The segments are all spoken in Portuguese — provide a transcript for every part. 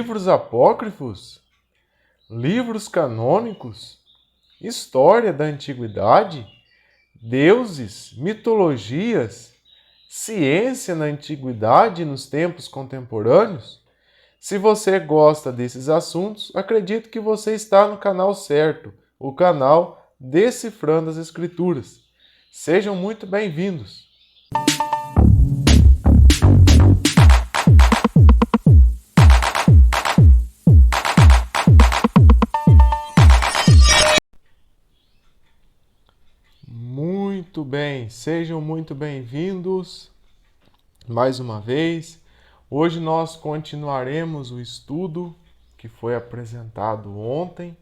livros apócrifos, livros canônicos, história da antiguidade, deuses, mitologias, ciência na antiguidade e nos tempos contemporâneos? Se você gosta desses assuntos, acredito que você está no canal certo, o canal Decifrando as Escrituras. Sejam muito bem-vindos! Muito bem, sejam muito bem-vindos mais uma vez. Hoje nós continuaremos o estudo que foi apresentado ontem,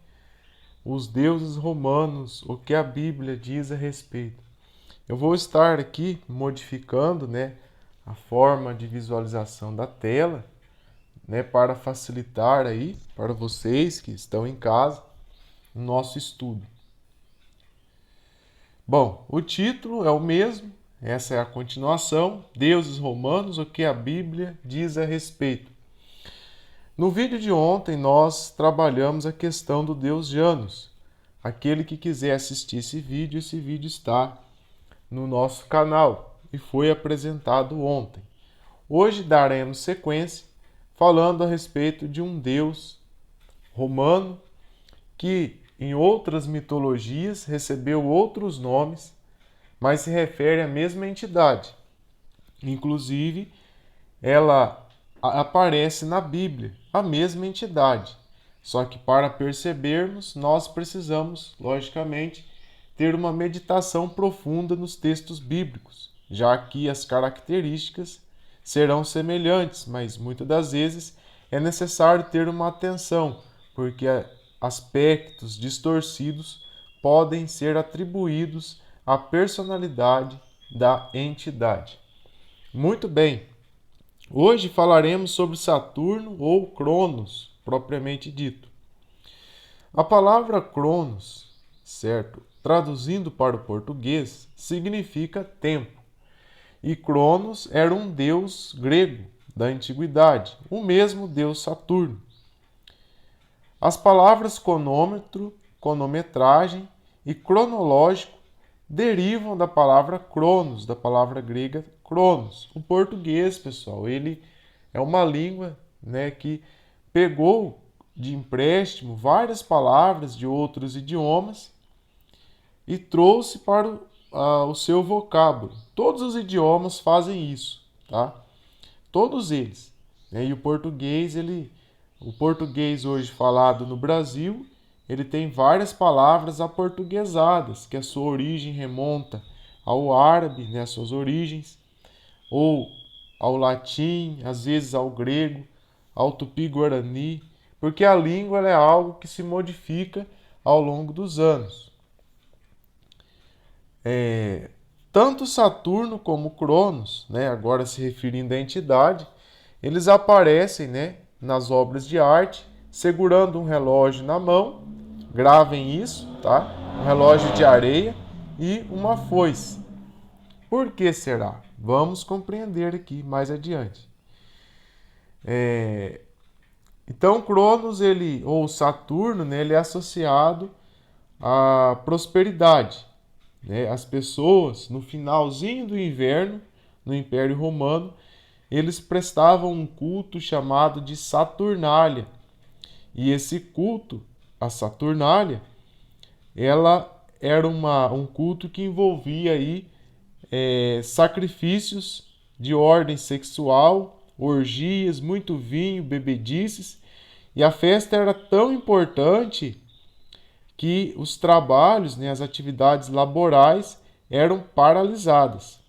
os deuses romanos, o que a Bíblia diz a respeito. Eu vou estar aqui modificando, a forma de visualização da tela, para facilitar aí para vocês que estão em casa o nosso estudo. Bom, o título é o mesmo, essa é a continuação, Deuses Romanos, o que a Bíblia diz a respeito. No vídeo de ontem nós trabalhamos a questão do deus Janus. Aquele que quiser assistir esse vídeo está no nosso canal e foi apresentado ontem. Hoje daremos sequência falando a respeito de um deus romano que em outras mitologias recebeu outros nomes, mas se refere à mesma entidade. Inclusive, ela aparece na Bíblia, a mesma entidade. Só que para percebermos, nós precisamos, logicamente, ter uma meditação profunda nos textos bíblicos, já que as características serão semelhantes, mas muitas das vezes é necessário ter uma atenção, porque aspectos distorcidos podem ser atribuídos à personalidade da entidade. Muito bem, hoje falaremos sobre Saturno ou Cronos, propriamente dito. A palavra Cronos, certo, traduzindo para o português, significa tempo. E Cronos era um deus grego da antiguidade, o mesmo deus Saturno. As palavras cronômetro, cronometragem e cronológico derivam da palavra cronos, da palavra grega cronos. O português, pessoal, ele é uma língua, que pegou de empréstimo várias palavras de outros idiomas e trouxe para o seu vocábulo. Todos os idiomas fazem isso, tá? Todos eles. E o português hoje falado no Brasil, ele tem várias palavras aportuguesadas, que a sua origem remonta ao árabe, as suas origens, ou ao latim, às vezes ao grego, ao tupi-guarani, porque a língua é algo que se modifica ao longo dos anos. Tanto Saturno como Cronos, agora se referindo à entidade, eles aparecem, nas obras de arte, segurando um relógio na mão, gravem isso, tá? Um relógio de areia e uma foice. Por que será? Vamos compreender aqui mais adiante. Então, Cronos, ou Saturno, ele é associado à prosperidade. As pessoas, no finalzinho do inverno, no Império Romano, eles prestavam um culto chamado de Saturnália. E esse culto, a Saturnália, ela era um culto que envolvia aí, sacrifícios de ordem sexual, orgias, muito vinho, bebedices. E a festa era tão importante que os trabalhos, as atividades laborais eram paralisadas.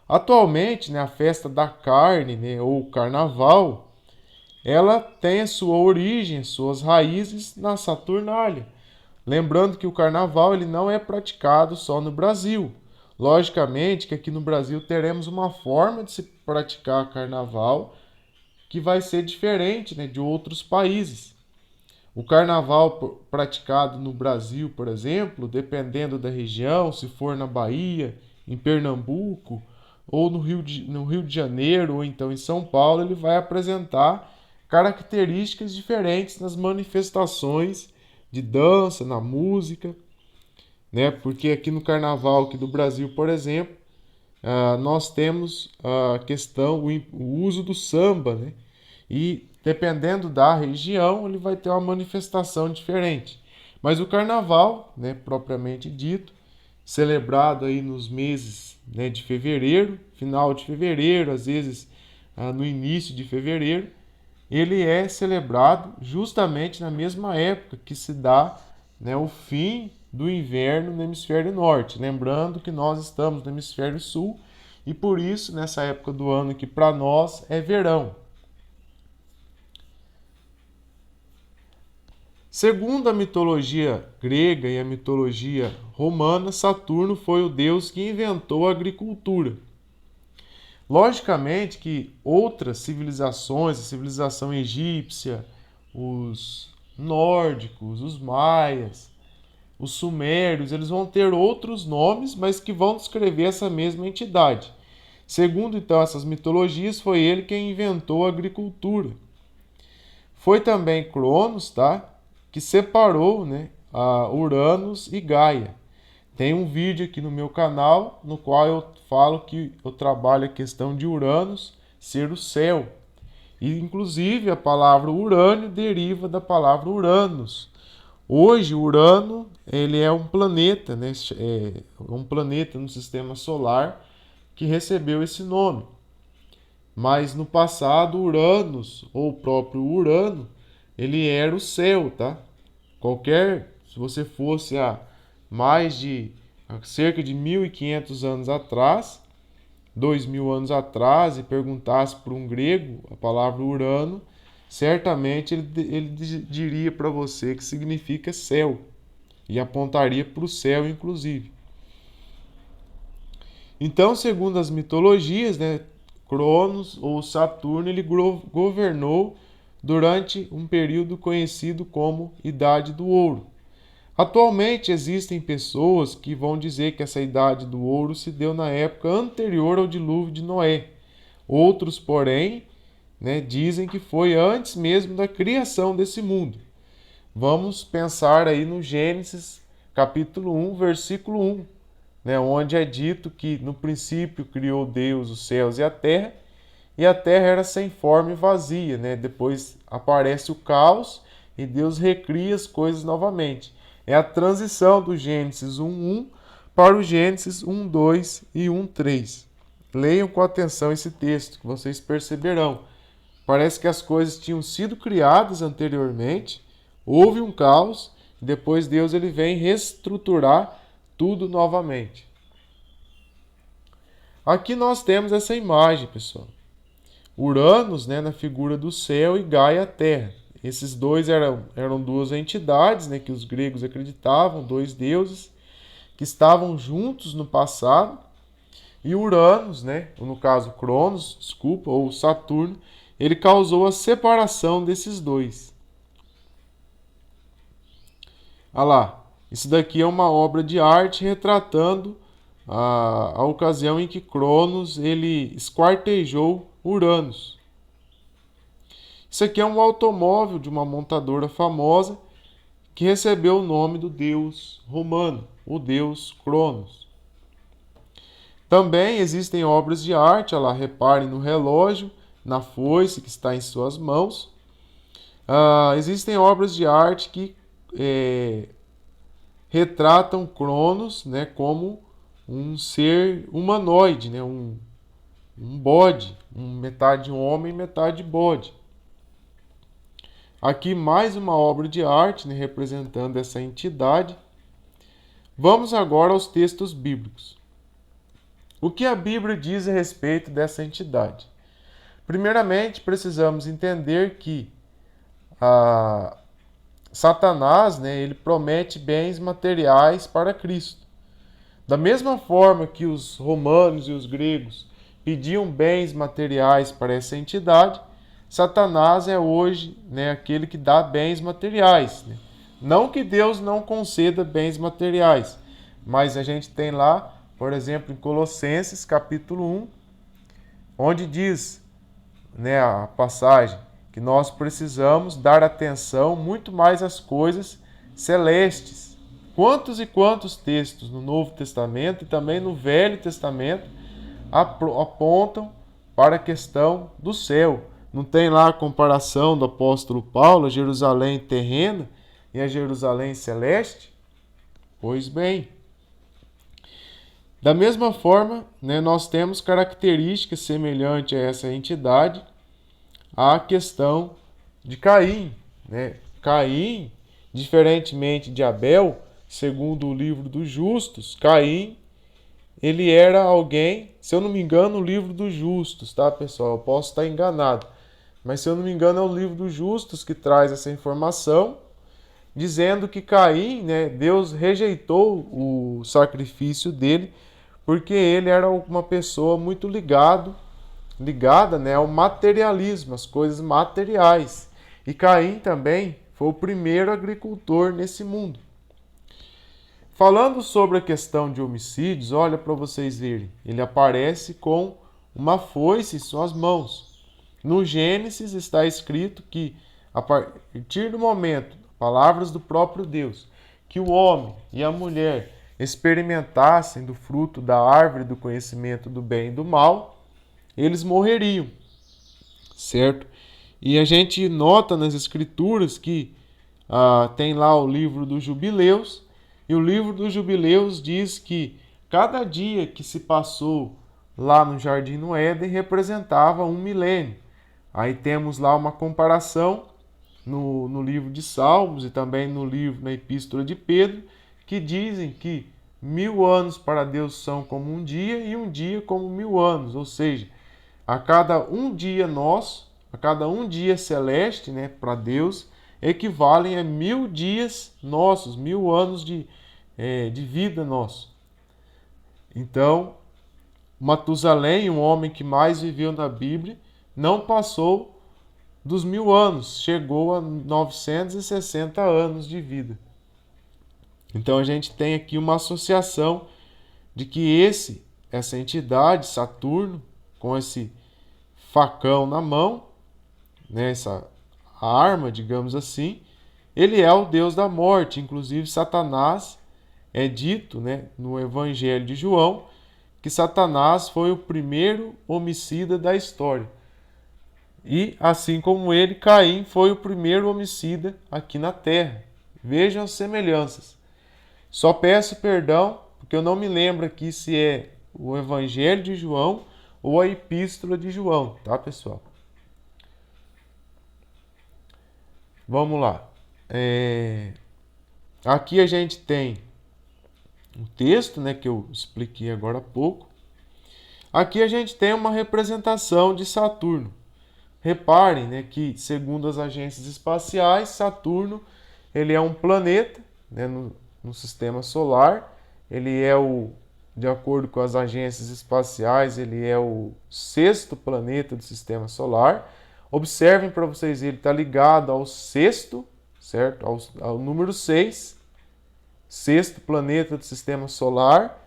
Atualmente, a festa da carne, ou carnaval, ela tem a sua origem, suas raízes na Saturnália. Lembrando que o carnaval ele não é praticado só no Brasil. Logicamente que aqui no Brasil teremos uma forma de se praticar carnaval que vai ser diferente, de outros países. O carnaval praticado no Brasil, por exemplo, dependendo da região, se for na Bahia, em Pernambuco, ou no Rio de Janeiro, ou então em São Paulo, ele vai apresentar características diferentes nas manifestações de dança, na música, né? Porque aqui no Carnaval aqui do Brasil, por exemplo, nós temos a questão, o uso do samba, né? E dependendo da região, ele vai ter uma manifestação diferente. Mas o Carnaval, né, propriamente dito, celebrado aí nos meses, né, de fevereiro, final de fevereiro, às vezes no início de fevereiro, ele é celebrado justamente na mesma época que se dá, né, o fim do inverno no hemisfério norte. Lembrando que nós estamos no hemisfério sul e por isso, nessa época do ano que para nós é verão. Segundo a mitologia grega e a mitologia romana, Saturno foi o deus que inventou a agricultura. Logicamente que outras civilizações, a civilização egípcia, os nórdicos, os maias, os sumérios, eles vão ter outros nomes, mas que vão descrever essa mesma entidade. Segundo, então, essas mitologias, foi ele quem inventou a agricultura. Foi também Cronos, tá? Que separou, né, Uranus e Gaia. Tem um vídeo aqui no meu canal no qual eu falo que eu trabalho a questão de Uranus ser o céu. E, inclusive, a palavra Urânio deriva da palavra Uranus. Hoje, Urano ele é um planeta, né? É um planeta no sistema solar que recebeu esse nome. Mas no passado, Uranus, ou o próprio Urano, ele era o céu, tá? Se você fosse há cerca de 1.500 anos atrás, 2.000 anos atrás, e perguntasse para um grego a palavra Urano, certamente ele diria para você que significa céu, e apontaria para o céu, inclusive. Então, segundo as mitologias, né, Cronos ou Saturno, ele governou durante um período conhecido como Idade do Ouro. Atualmente existem pessoas que vão dizer que essa Idade do Ouro se deu na época anterior ao dilúvio de Noé. Outros, porém, né, dizem que foi antes mesmo da criação desse mundo. Vamos pensar aí no Gênesis capítulo 1, versículo 1, né, onde é dito que no princípio criou Deus os céus e a terra era sem forma e vazia, né? Depois aparece o caos e Deus recria as coisas novamente. É a transição do Gênesis 1:1 para o Gênesis 1:2 e 1:3. Leiam com atenção esse texto, que vocês perceberão. Parece que as coisas tinham sido criadas anteriormente, houve um caos, e depois Deus ele vem reestruturar tudo novamente. Aqui nós temos essa imagem, pessoal. Uranus, né, na figura do céu, e Gaia, a terra. Esses dois eram duas entidades, né, que os gregos acreditavam, dois deuses, que estavam juntos no passado. E Uranus, né, ou no caso Cronos, desculpa, ou Saturno, ele causou a separação desses dois. Olha lá, isso daqui é uma obra de arte retratando a ocasião em que Cronos ele esquartejou Uranus. Isso aqui é um automóvel de uma montadora famosa que recebeu o nome do deus romano, o deus Cronos. Também existem obras de arte, olha lá, reparem no relógio, na foice que está em suas mãos. Existem obras de arte que retratam Cronos, né, como um ser humanoide, né, um bode, metade homem, metade bode. Aqui mais uma obra de arte, né, representando essa entidade. Vamos agora aos textos bíblicos. O que a Bíblia diz a respeito dessa entidade? Primeiramente, precisamos entender que Satanás, né, ele promete bens materiais para Cristo. Da mesma forma que os romanos e os gregos pediam bens materiais para essa entidade, Satanás é hoje, né, aquele que dá bens materiais. Né? Não que Deus não conceda bens materiais, mas a gente tem lá, por exemplo, em Colossenses capítulo 1, onde diz, né, a passagem que nós precisamos dar atenção muito mais às coisas celestes. Quantos e quantos textos no Novo Testamento e também no Velho Testamento apontam para a questão do céu? Não tem lá a comparação do apóstolo Paulo, a Jerusalém terrena e a Jerusalém celeste? Pois bem, da mesma forma, né, nós temos características semelhantes a essa entidade, a questão de Caim. Né? Caim, diferentemente de Abel, segundo o livro dos justos, Caim, ele era alguém, se eu não me engano, o livro dos justos, tá, pessoal? Eu posso estar enganado, mas se eu não me engano é o livro dos justos que traz essa informação, dizendo que Caim, né, Deus rejeitou o sacrifício dele, porque ele era uma pessoa muito ligada, né, ao materialismo, às coisas materiais. E Caim também foi o primeiro agricultor nesse mundo. Falando sobre a questão de homicídios, olha para vocês verem, ele aparece com uma foice em suas mãos. No Gênesis está escrito que, a partir do momento, palavras do próprio Deus, que o homem e a mulher experimentassem do fruto da árvore do conhecimento do bem e do mal, eles morreriam, certo? E a gente nota nas escrituras que tem lá o livro dos jubileus, e o livro dos jubileus diz que cada dia que se passou lá no Jardim no Éden representava um milênio. Aí temos lá uma comparação no livro de Salmos e também na Epístola de Pedro, que dizem que 1000 anos para Deus são como um dia e um dia como 1000 anos. Ou seja, a cada um dia nosso, a cada um dia celeste, né, para Deus, equivalem a 1000 dias nossos, 1000 anos de vida nosso. Então, Matusalém, um homem que mais viveu na Bíblia, não passou dos 1000 anos, chegou a 960 anos de vida. Então a gente tem aqui uma associação de que essa entidade, Saturno, com esse facão na mão, né, essa arma, digamos assim, ele é o Deus da morte. Inclusive Satanás, é dito, né, no Evangelho de João, que Satanás foi o primeiro homicida da história. E, assim como ele, Caim foi o primeiro homicida aqui na terra. Vejam as semelhanças. Só peço perdão, porque eu não me lembro aqui se é o Evangelho de João ou a Epístola de João, tá, pessoal? Vamos lá. Aqui a gente tem um texto, né, que eu expliquei agora há pouco. Aqui a gente tem uma representação de Saturno. Reparem, né, que, segundo as agências espaciais, Saturno ele é um planeta, né, no sistema solar. Ele é de acordo com as agências espaciais, ele é o 6º planeta do sistema solar. Observem para vocês, ele está ligado ao 6º, certo? Ao número 6, 6º planeta do sistema solar,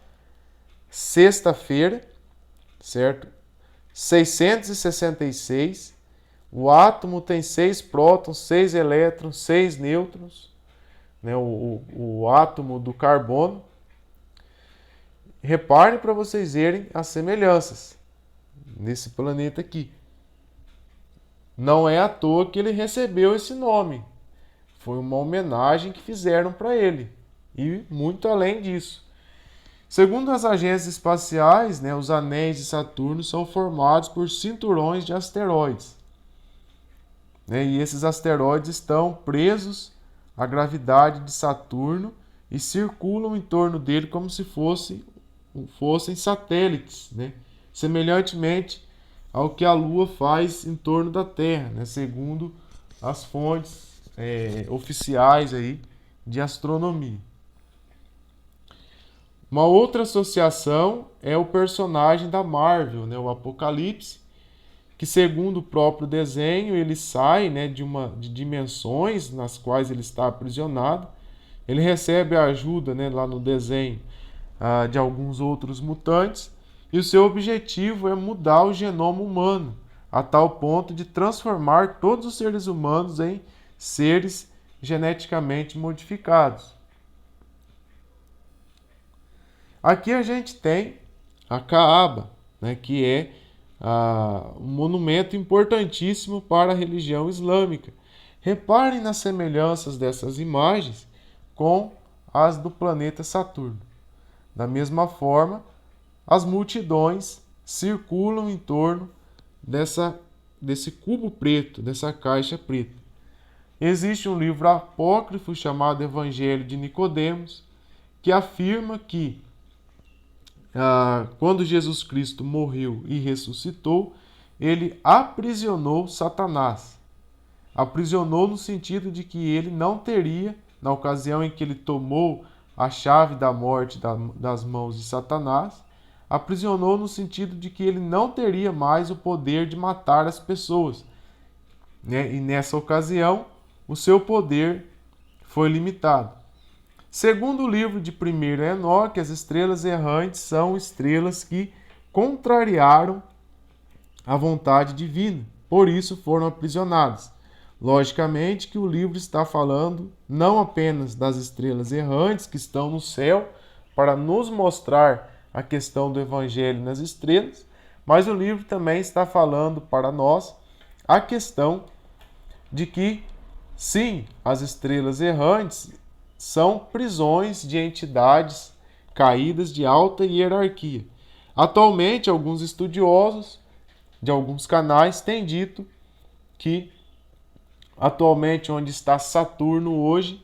sexta-feira, certo? 666. O átomo tem 6 prótons, 6 elétrons, 6 nêutrons, né? O átomo do carbono. Reparem para vocês verem as semelhanças nesse planeta aqui. Não é à toa que ele recebeu esse nome. Foi uma homenagem que fizeram para ele. E muito além disso. Segundo as agências espaciais, né, os anéis de Saturno são formados por cinturões de asteroides. Né, e esses asteroides estão presos à gravidade de Saturno e circulam em torno dele como se fossem satélites, né? Semelhantemente ao que a Lua faz em torno da Terra, né? Segundo as fontes oficiais aí de astronomia. Uma outra associação é o personagem da Marvel, né? O Apocalipse, que segundo o próprio desenho ele sai, né, de dimensões nas quais ele está aprisionado. Ele recebe a ajuda, né, lá no desenho de alguns outros mutantes, e o seu objetivo é mudar o genoma humano a tal ponto de transformar todos os seres humanos em seres geneticamente modificados. Aqui a gente tem a Kaaba, né, que é um monumento importantíssimo para a religião islâmica. Reparem nas semelhanças dessas imagens com as do planeta Saturno. Da mesma forma, as multidões circulam em torno desse cubo preto, dessa caixa preta. Existe um livro apócrifo chamado Evangelho de Nicodemos, que afirma que quando Jesus Cristo morreu e ressuscitou, ele aprisionou Satanás. Aprisionou no sentido de que ele não teria, na ocasião em que ele tomou a chave da morte das mãos de Satanás, aprisionou no sentido de que ele não teria mais o poder de matar as pessoas, né? E nessa ocasião, o seu poder foi limitado. Segundo o livro de 1º Enoque, as estrelas errantes são estrelas que contrariaram a vontade divina, por isso foram aprisionadas. Logicamente que o livro está falando não apenas das estrelas errantes que estão no céu para nos mostrar a questão do evangelho nas estrelas, mas o livro também está falando para nós a questão de que, sim, as estrelas errantes são prisões de entidades caídas de alta hierarquia. Atualmente, alguns estudiosos de alguns canais têm dito que atualmente onde está Saturno hoje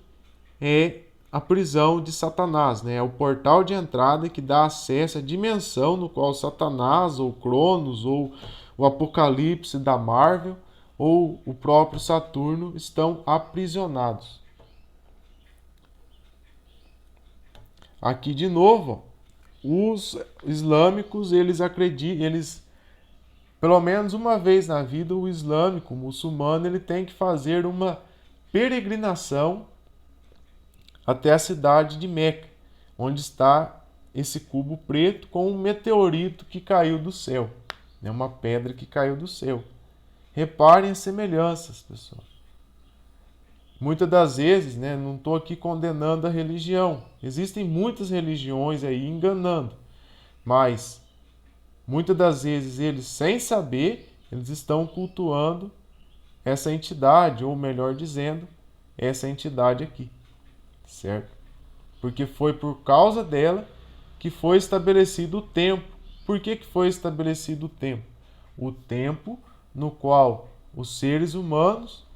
é a prisão de Satanás, né? É o portal de entrada que dá acesso à dimensão no qual Satanás, ou Cronos, ou o Apocalipse da Marvel, ou o próprio Saturno estão aprisionados. Aqui de novo, os islâmicos, eles pelo menos uma vez na vida, o islâmico, o muçulmano, ele tem que fazer uma peregrinação até a cidade de Meca, onde está esse cubo preto com um meteorito que caiu do céu, né? Uma pedra que caiu do céu. Reparem as semelhanças, pessoal. Muitas das vezes, né, não estou aqui condenando a religião. Existem muitas religiões aí enganando, mas muitas das vezes eles, sem saber, eles estão cultuando essa entidade, ou melhor dizendo, essa entidade aqui, certo? Porque foi por causa dela que foi estabelecido o tempo. Por que foi estabelecido o tempo? O tempo no qual os seres humanos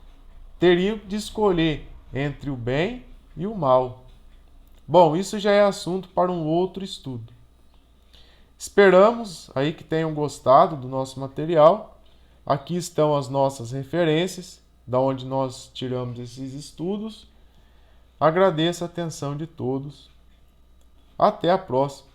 teriam de escolher entre o bem e o mal. Bom, isso já é assunto para um outro estudo. Esperamos aí que tenham gostado do nosso material. Aqui estão as nossas referências, da onde nós tiramos esses estudos. Agradeço a atenção de todos. Até a próxima.